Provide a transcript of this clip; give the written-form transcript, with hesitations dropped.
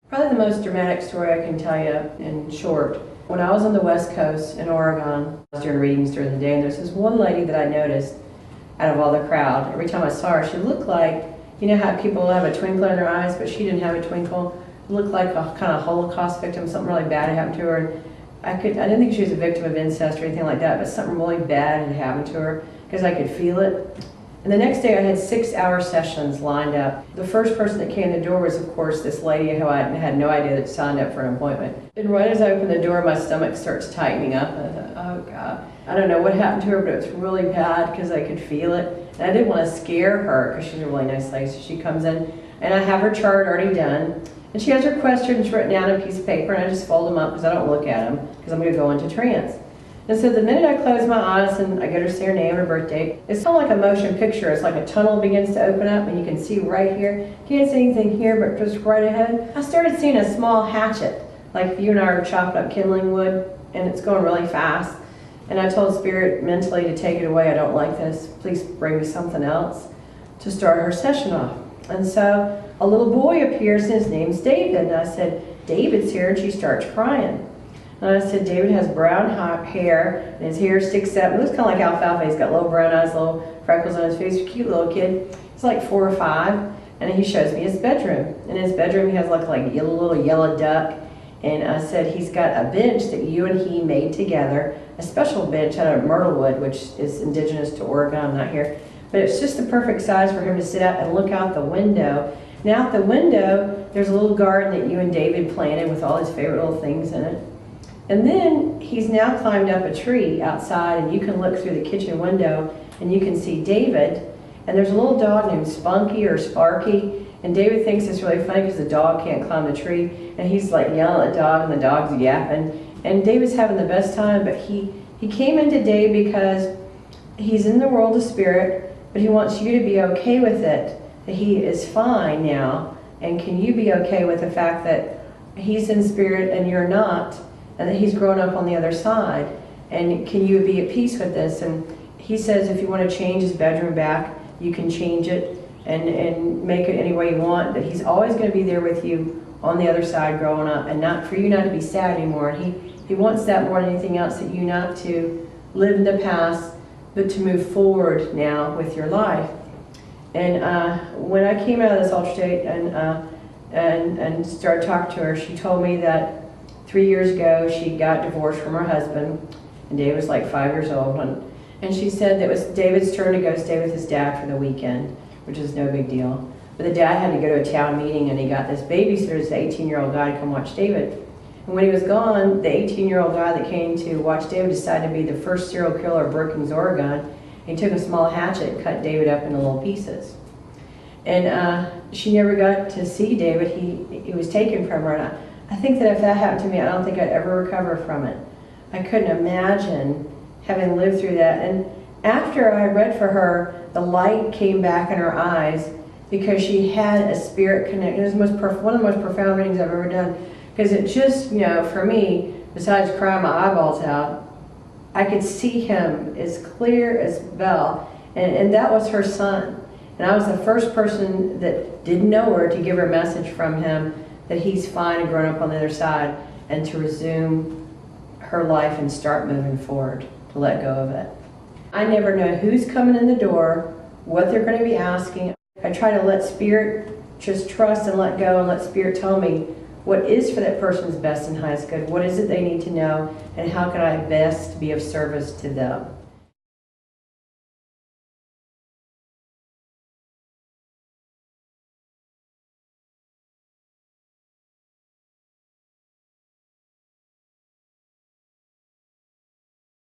Probably the most dramatic story I can tell you in short. When I was on the West Coast in Oregon, I was doing readings during the day, and there's this one lady that I noticed out of all the crowd. Every time I saw her, she looked like, you know how people have a twinkle in their eyes, but she didn't have a twinkle. It looked like a kind of Holocaust victim, something really bad had happened to her. I didn't think she was a victim of incest or anything like that, but something really bad had happened to her because I could feel it. And the next day I had 6-hour sessions lined up. The first person that came in the door was, of course, this lady who I had no idea that signed up for an appointment. And right as I opened the door, my stomach starts tightening up. And I thought, oh God. I don't know what happened to her, but it was really bad because I could feel it. And I didn't want to scare her because she's a really nice lady. So she comes in, and I have her chart already done. And she has her questions written down on a piece of paper, and I just fold them up because I don't look at them because I'm going to go into trance. And so the minute I close my eyes and I get her to say her name and her birth date, it's kind of like a motion picture. It's like a tunnel begins to open up and you can see right here. Can't see anything here, but just right ahead. I started seeing a small hatchet, like you and I are chopping up kindling wood, and it's going really fast. And I told Spirit mentally to take it away. I don't like this. Please bring me something else to start her session off. And so a little boy appears and his name's David. And I said, David's here, and she starts crying. And I said, David has brown hair, and his hair sticks up. It looks kind of like alfalfa. He's got little brown eyes, little freckles on his face. He's a cute little kid. He's like 4 or 5, and he shows me his bedroom. In his bedroom, he has like a little yellow duck. And I said, he's got a bench that you and he made together, a special bench out of myrtle wood, which is indigenous to Oregon. I'm not here. But it's just the perfect size for him to sit out and look out the window. And out the window, there's a little garden that you and David planted with all his favorite little things in it. And then he's now climbed up a tree outside, and you can look through the kitchen window and you can see David. And there's a little dog named Spunky or Sparky. And David thinks it's really funny because the dog can't climb the tree. And he's like yelling at the dog, and the dog's yapping. And David's having the best time, but he came in today because he's in the world of spirit, but he wants you to be okay with it, that he is fine now. And can you be okay with the fact that he's in spirit and you're not? And that he's grown up on the other side, and can you be at peace with this? And he says if you want to change his bedroom back, you can change it and make it any way you want, but he's always going to be there with you on the other side growing up, and not for you not to be sad anymore. And he wants that more than anything else, that you not to live in the past, but to move forward now with your life. And when I came out of this altered state and started talking to her, she told me that 3 years ago, she got divorced from her husband, and David was like 5 years old. And she said that it was David's turn to go stay with his dad for the weekend, which is no big deal. But the dad had to go to a town meeting, and he got this babysitter, this 18-year-old guy, to come watch David. And when he was gone, the 18-year-old guy that came to watch David decided to be the first serial killer of Brookings, Oregon. He took a small hatchet and cut David up into little pieces. And she never got to see David. He was taken from her. And I think that if that happened to me, I don't think I'd ever recover from it. I couldn't imagine having lived through that. And after I read for her, the light came back in her eyes because she had a spirit connection. It was one of the most profound readings I've ever done. Because it just, for me, besides crying my eyeballs out, I could see him as clear as bell. And that was her son. And I was the first person that didn't know her to give her a message from him that he's fine and grown up on the other side, and to resume her life and start moving forward, to let go of it. I never know who's coming in the door, what they're going to be asking. I try to let Spirit just trust and let go, and let Spirit tell me what is for that person's best and highest good, what is it they need to know, and how can I best be of service to them.